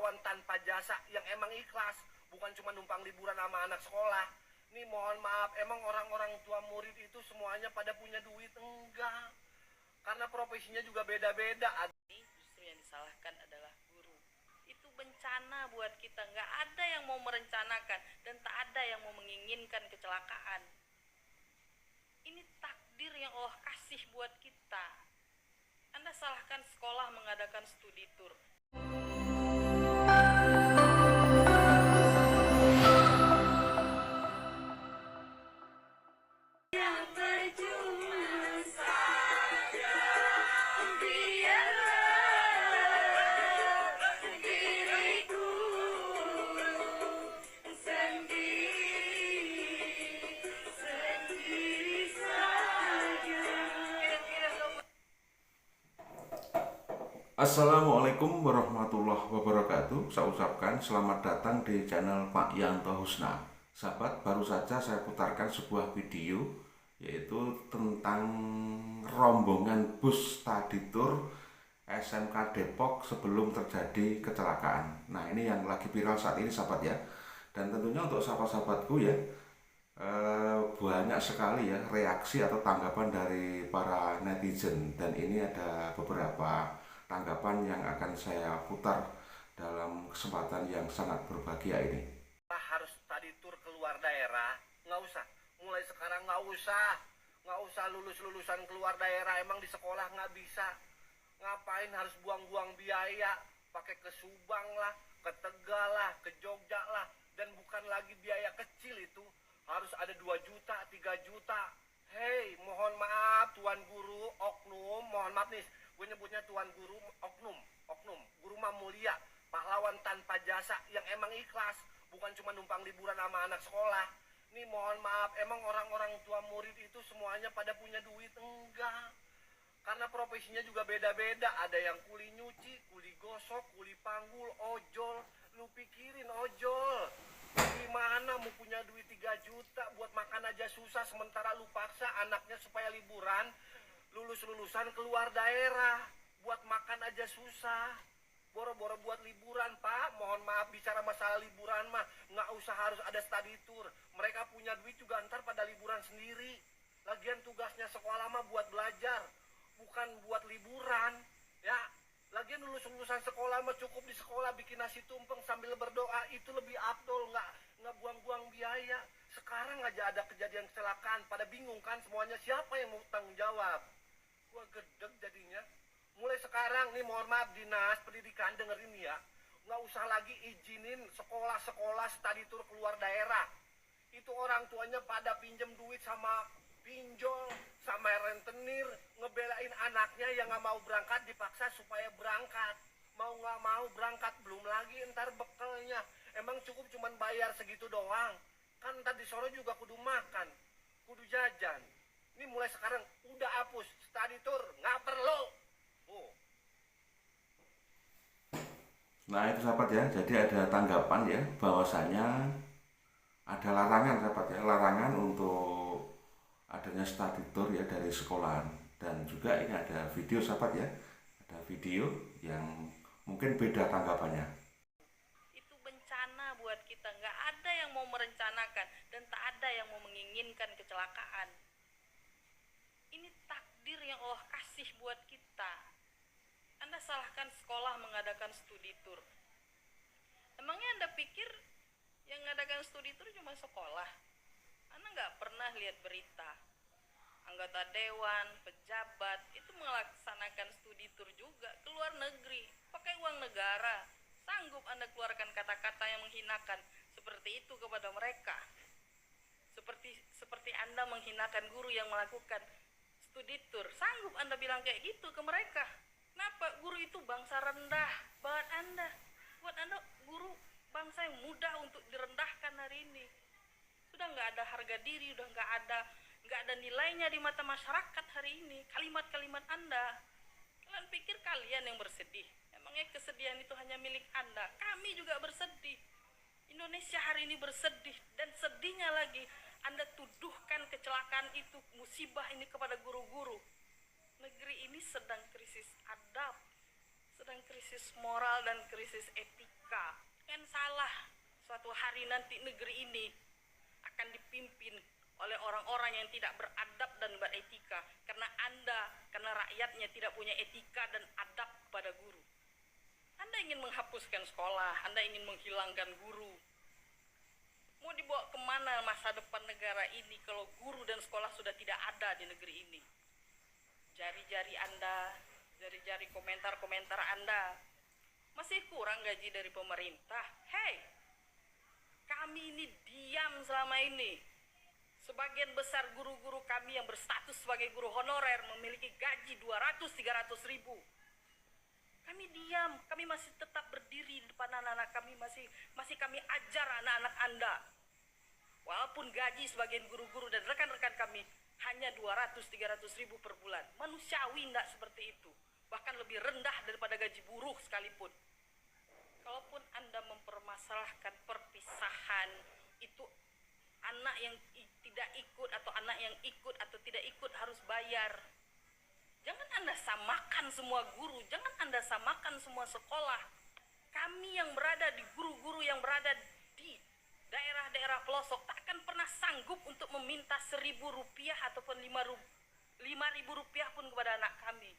pahlawan tanpa jasa yang emang ikhlas, bukan cuma numpang liburan sama anak sekolah. Nih mohon maaf, emang orang-orang tua murid itu semuanya pada punya duit? Enggak, karena profesinya juga beda-beda. Ini justru yang disalahkan adalah guru. Itu bencana buat kita, nggak ada yang mau merencanakan dan tak ada yang mau menginginkan kecelakaan. Ini takdir yang Allah kasih buat kita. Anda salahkan sekolah mengadakan studi tour. Assalamualaikum warahmatullahi wabarakatuh. Saya ucapkan selamat datang di channel Pak Yanto Husna. Sahabat, baru saja saya putarkan sebuah video yaitu tentang rombongan bus study tour SMK Depok sebelum terjadi kecelakaan. Nah, ini yang lagi viral saat ini sahabat ya. Dan tentunya untuk sahabat-sahabatku ya, banyak sekali ya reaksi atau tanggapan dari para netizen, dan ini ada beberapa tanggapan yang akan saya putar dalam kesempatan yang sangat berbahagia ini. Harus study tour keluar daerah? Nggak usah, mulai sekarang nggak usah lulusan keluar daerah. Emang di sekolah nggak bisa? Ngapain harus buang-buang biaya, pakai ke Subang lah, ke Tegal lah, ke Jogja lah, dan bukan lagi biaya kecil itu, harus ada 2 juta, 3 juta. Hei, mohon maaf Tuan Guru, oknum, mohon maaf nih, gue nyebutnya Tuan Guru, oknum, guru mah mulia, pahlawan tanpa jasa yang emang ikhlas, bukan cuma numpang liburan sama anak sekolah. Nih mohon maaf, emang orang-orang tua murid itu semuanya pada punya duit? Enggak, karena profesinya juga beda-beda. Ada yang kuli nyuci, kuli gosok, kuli panggul, ojol. Lu pikirin ojol, gimana mau punya duit 3 juta buat makan aja susah, sementara lu paksa anaknya supaya liburan, lulusan keluar daerah, buat makan aja susah, boro-boro buat liburan. Pak, mohon maaf, bicara masalah liburan mah nggak usah harus ada study tour. Mereka punya duit juga ntar pada liburan sendiri. Lagian tugasnya sekolah mah buat belajar, bukan buat liburan ya. Lagian lulusan sekolah mah cukup di sekolah bikin nasi tumpeng sambil berdoa, itu lebih afdol, nggak buang-buang biaya. Sekarang aja ada kejadian kecelakaan, pada bingung kan semuanya, siapa yang mau tanggung jawab? Gua gedeg jadinya. Mulai sekarang nih mohon maaf, dinas pendidikan dengerin ya, nggak usah lagi izinin sekolah-sekolah study tour keluar daerah. Itu orang tuanya pada pinjem duit sama pinjol, sama rentenir, ngebelain anaknya yang nggak mau berangkat, dipaksa supaya berangkat. Mau nggak mau berangkat, belum lagi ntar bekelnya. Emang cukup cuman bayar segitu doang? Kan tadi sore juga kudu makan, kudu jajan. Ini mulai sekarang udah hapus study tour, nggak perlu. Nah itu sahabat ya, jadi ada tanggapan ya bahwasanya ada larangan sahabat ya, larangan untuk adanya study tour ya dari sekolahan. Dan juga ini ada video sahabat ya, ada video yang mungkin beda tanggapannya. Itu bencana buat kita, nggak ada yang mau merencanakan dan tak ada yang mau menginginkan kecelakaan. Ini takdir yang Allah kasih buat kita. Anda salahkan sekolah mengadakan studi tour. Emangnya Anda pikir yang mengadakan studi tour cuma sekolah? Anda nggak pernah lihat berita anggota dewan, pejabat itu melaksanakan studi tour juga ke luar negeri pakai uang negara. Sanggup Anda keluarkan kata-kata yang menghinakan seperti itu kepada mereka? Seperti Anda menghinakan guru yang melakukan studi tour. Sanggup Anda bilang kayak gitu ke mereka? Kenapa? Guru itu bangsa rendah buat Anda. Buat Anda guru bangsa yang mudah untuk direndahkan hari ini. Sudah nggak ada harga diri, udah nggak ada nilainya di mata masyarakat hari ini. Kalimat-kalimat Anda. Kalian pikir kalian yang bersedih? Emangnya kesedihan itu hanya milik Anda? Kami juga bersedih. Indonesia hari ini bersedih, dan sedihnya lagi Anda tuduhkan kecelakaan itu, musibah ini kepada guru-guru. Negeri ini sedang krisis adab, sedang krisis moral dan krisis etika. Kan salah, suatu hari nanti negeri ini akan dipimpin oleh orang-orang yang tidak beradab dan beretika, karena rakyatnya tidak punya etika dan adab pada guru. Anda ingin menghapuskan sekolah, Anda ingin menghilangkan guru. Mau dibawa kemana masa depan negara ini kalau guru dan sekolah sudah tidak ada di negeri ini? Jari-jari Anda, jari-jari komentar-komentar Anda, masih kurang gaji dari pemerintah? Hei, kami ini diam selama ini. Sebagian besar guru-guru kami yang berstatus sebagai guru honorer memiliki gaji 200-300 ribu. Kami diam, kami masih tetap berdiri di depan anak-anak kami, masih kami ajar anak-anak Anda. Walaupun gaji sebagian guru-guru dan rekan-rekan kami hanya 200-300 ribu per bulan. Manusiawi enggak seperti itu. Bahkan lebih rendah daripada gaji buruh sekalipun. Kalaupun Anda mempermasalahkan perpisahan, itu anak yang tidak ikut atau anak yang ikut atau tidak ikut harus bayar. Jangan Anda samakan semua guru, jangan Anda samakan semua sekolah. Kami yang berada di guru-guru yang berada di daerah-daerah pelosok tak akan pernah sanggup untuk meminta 1.000 rupiah ataupun 5.000 rupiah pun kepada anak kami.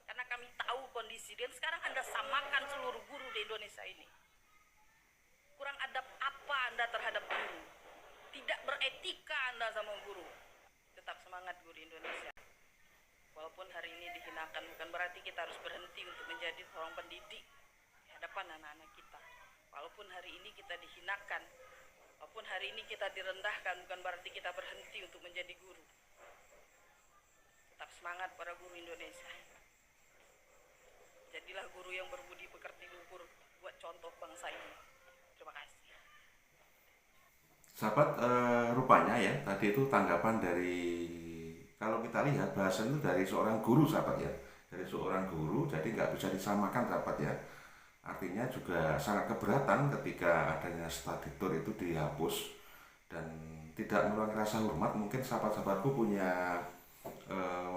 Karena kami tahu kondisi. Dan sekarang Anda samakan seluruh guru di Indonesia ini. Kurang adab apa Anda terhadap guru? Tidak beretika Anda sama guru. Tetap semangat guru Indonesia. Walaupun hari ini dihinakan, bukan berarti kita harus berhenti untuk menjadi seorang pendidik di hadapan anak-anak kita. Walaupun hari ini kita dihinakan, walaupun hari ini kita direndahkan, bukan berarti kita berhenti untuk menjadi guru. Tetap semangat para guru Indonesia. Jadilah guru yang berbudi pekerti luhur buat contoh bangsa ini. Terima kasih. Sahabat, rupanya ya tadi itu tanggapan dari, kalau kita lihat bahasan itu dari seorang guru sahabat ya, dari seorang guru, jadi nggak bisa disamakan sahabat ya. Artinya juga sangat keberatan ketika adanya study tour itu dihapus dan tidak mengurangi rasa hormat. Mungkin sahabat-sahabatku punya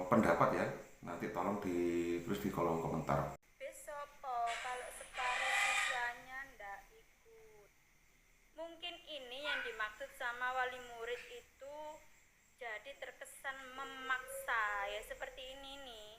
pendapat ya, nanti tolong ditulis di kolom komentar. Besok kalau separuh siswanya ndak ikut. Mungkin ini yang dimaksud sama wali murid itu, jadi terkesan memaksa ya, seperti ini nih.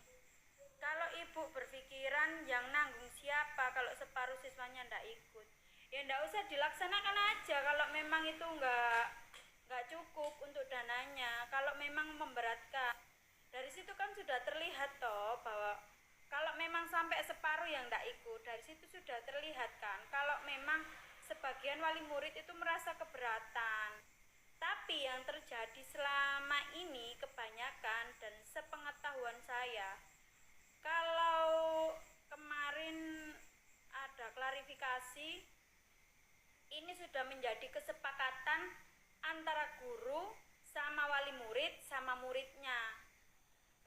Kalau ibu berpikiran yang nanggung siapa kalau separuh siswanya ndak ikut, ya ndak usah dilaksanakan aja kalau memang itu nggak cukup untuk dananya. Kalau memang memberatkan, dari situ kan sudah terlihat toh bahwa kalau memang sampai separuh yang ndak ikut, dari situ sudah terlihat kan kalau memang sebagian wali murid itu merasa keberatan. Tapi yang terjadi selama ini kebanyakan dan sepengetahuan saya, kalau kemarin ada klarifikasi, ini sudah menjadi kesepakatan antara guru sama wali murid sama muridnya.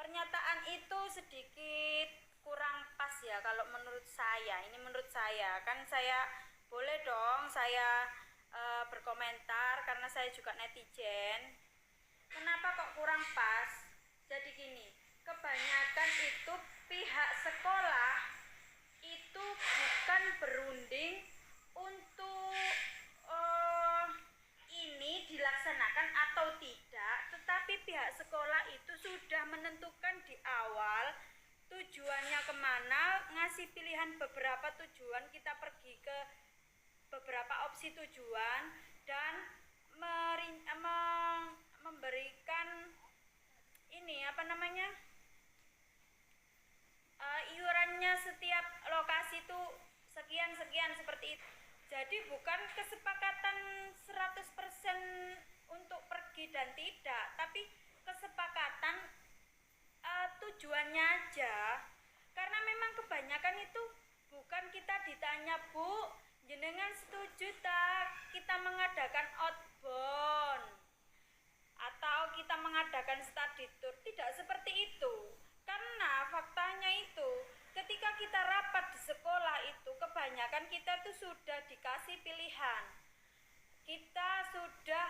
Pernyataan itu sedikit kurang pas ya kalau menurut saya. Ini menurut saya, kan saya boleh dong saya berkomentar karena saya juga netizen. Kenapa kok kurang pas? Jadi gini, kebanyakan itu pihak sekolah itu bukan berunding untuk ini dilaksanakan atau tidak, tetapi pihak sekolah itu sudah menentukan di awal tujuannya kemana, ngasih pilihan beberapa tujuan, kita pergi ke beberapa opsi tujuan dan memberikan ini iurannya setiap lokasi itu sekian seperti itu. Jadi bukan kesepakatan 100% untuk pergi dan tidak, tapi kesepakatan tujuannya aja. Karena memang kebanyakan itu bukan kita ditanya, Bu, jenengan setuju tak kita mengadakan outbound atau kita mengadakan study tour, tidak seperti itu. Karena faktanya itu ketika kita rapat di sekolah itu kebanyakan kita tuh sudah dikasih pilihan. Kita sudah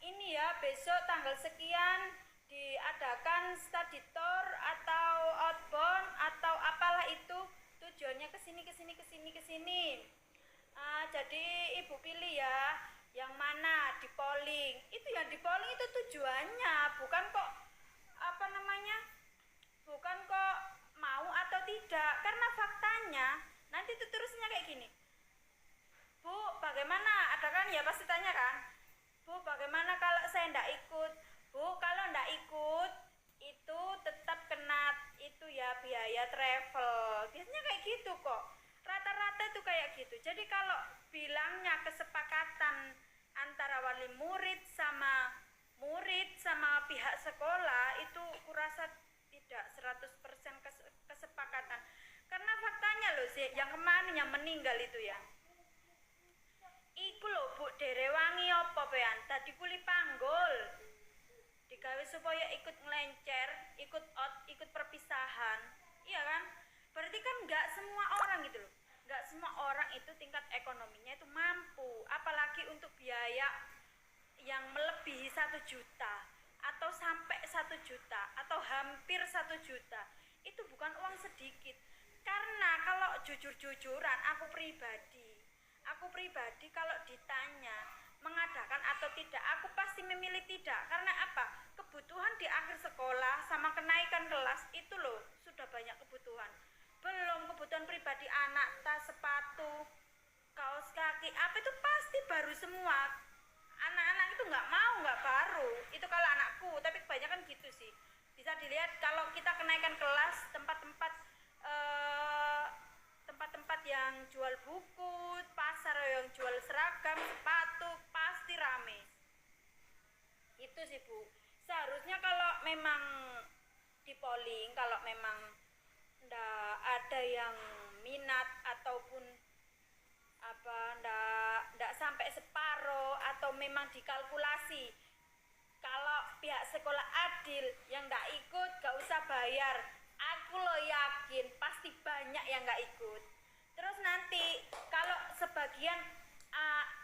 ini ya, besok tanggal sekian diadakan study tour atau outbound atau apalah itu tujuannya ke sini. Jadi ibu pilih ya yang mana di polling. Itu yang di polling itu tujuannya, bukan kok bukan kok mau atau tidak. Karena faktanya nanti itu terusnya kayak gini. Bu, bagaimana? Ada kan ya pasti tanya kan? Bu, bagaimana kalau saya ndak ikut? Bu, kalau ndak ikut itu tetap kena itu ya biaya travel. Biasanya kayak gitu kok. Rata-rata itu kayak gitu. Jadi kalau bilangnya kesepakatan antara wali murid sama pihak sekolah itu kurasa tidak 100% kesepakatan. Karena faktanya loh sih, yang kemarin yang meninggal itu ya. Iku lho Bu, derewangi apa pean? Tadi kuli panggul. Digawe supaya ikut ngelencer, ikut perpisahan. Iya kan? Berarti kan nggak semua orang gitu loh. Nggak semua orang itu tingkat ekonominya itu mampu, apalagi untuk biaya yang melebihi 1 juta atau sampai 1 juta atau hampir 1 juta. Itu bukan uang sedikit. Karena kalau jujur-jujuran aku pribadi kalau ditanya mengadakan atau tidak, aku pasti memilih tidak. Karena apa? Kebutuhan di akhir sekolah sama kenaikan kelas itu loh sudah banyak kebutuhan. Belum kebutuhan pribadi anak, tas, sepatu, kaos kaki, apa itu pasti baru semua. Anak-anak itu nggak baru. Itu kalau anakku, tapi kebanyakan gitu sih. Bisa dilihat kalau kita kenaikan kelas, tempat-tempat yang jual buku, pasar yang jual seragam, sepatu, pasti rame. Itu sih Bu. Seharusnya kalau memang di polling, kalau memang ndak ada yang minat ataupun ndak sampai separuh atau memang dikalkulasi kalau pihak sekolah adil yang ndak ikut gak usah bayar, aku lo yakin pasti banyak yang nggak ikut. Terus nanti kalau sebagian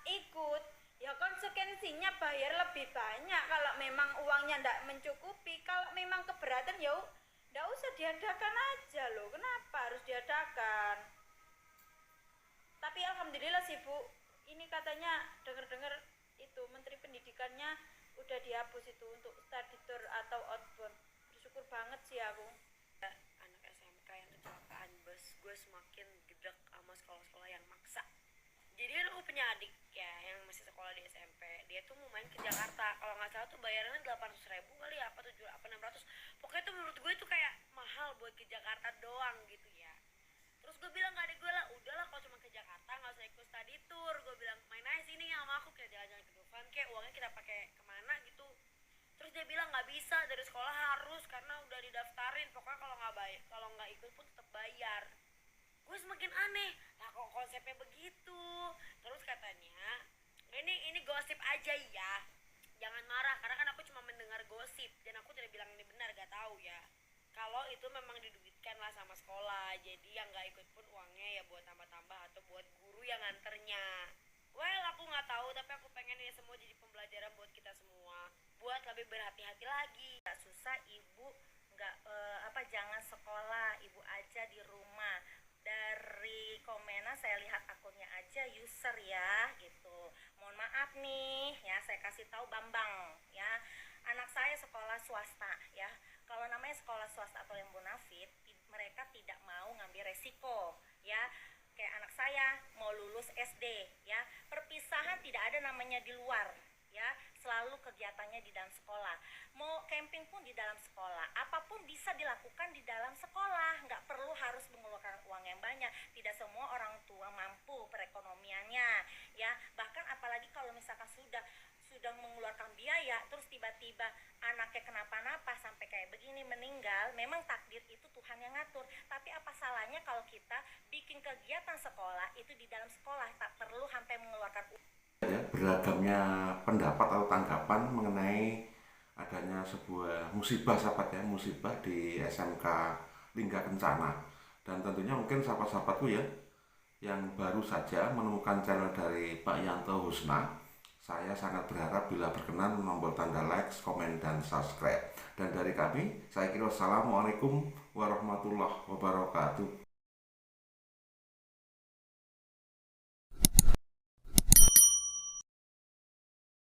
ikut ya konsekuensinya bayar lebih banyak kalau memang uangnya ndak mencukupi. Kalau memang keberatan ya ndak usah diadakan aja loh, kenapa harus diadakan? Tapi alhamdulillah sih Bu, ini katanya dengar-dengar itu Menteri Pendidikannya udah dihapus itu untuk study tour atau outbound. Bersyukur banget sih aku. Anak SMK yang kecelakaan bus, gue semakin gedek sama sekolah-sekolah yang maksa. Jadi kan aku punya adik ya yang masih sekolah di SMP, dia tuh mau main ke Jakarta, kalau nggak salah tuh bayarannya 800.000 kali ya, apa 600. Pokoknya tuh menurut gue tuh kayak mahal buat ke Jakarta doang gitu ya. Terus gue bilang ke adik gue lah, udahlah kalau cuma ke Jakarta nggak usah ikut study tour. Gue bilang main aja sini sama aku, kayak jalan-jalan ke Dufan, kayak uangnya kita pakai kemana gitu. Terus dia bilang nggak bisa, dari sekolah harus karena udah didaftarin, pokoknya kalau nggak ikut pun tetap bayar. Gue semakin aneh, lah kok konsepnya begitu. Terus katanya ini gosip aja ya, jangan marah karena kan aku cuma mendengar gosip dan aku tidak bilang ini benar, gak tahu ya. Kalau itu memang diduitkan lah sama sekolah, jadi yang nggak ikut pun uangnya ya buat tambah-tambah atau buat guru yang nganternya. Well, aku nggak tahu, tapi aku pengen ini semua jadi pembelajaran buat kita semua, buat lebih berhati-hati lagi. Gak susah ibu, jangan sekolah, ibu aja di rumah. Dari komennya saya lihat akunnya aja user ya gitu. Mohon maaf nih ya, saya kasih tahu Bambang ya. Anak saya sekolah swasta ya. Kalau namanya sekolah swasta atau yang bonafit, mereka tidak mau ngambil resiko ya. Kayak anak saya mau lulus SD ya. Perpisahan tidak ada namanya di luar ya. Selalu kegiatannya di dalam sekolah. Mau camping pun di dalam sekolah. Apapun bisa dilakukan di dalam sekolah. Nggak perlu harus mengeluarkan uang yang banyak. Tidak semua orang tua mampu perekonomiannya ya. Bahkan apalagi kalau misalkan sudah mengeluarkan biaya, terus tiba-tiba anaknya kenapa-napa sampai kayak begini meninggal, memang takdir itu Tuhan yang ngatur. Tapi apa salahnya kalau kita bikin kegiatan sekolah itu di dalam sekolah, tak perlu sampai mengeluarkan uang. Ya, beragamnya pendapat atau tanggapan mengenai adanya sebuah musibah sahabat ya, musibah di SMK Lingga Kencana. Dan tentunya mungkin sahabat-sahabatku ya yang baru saja menemukan channel dari Pak Yanto Husna, saya sangat berharap bila berkenan tombol tanda like, komen, dan subscribe. Dan dari kami, saya kira wassalamualaikum warahmatullahi wabarakatuh.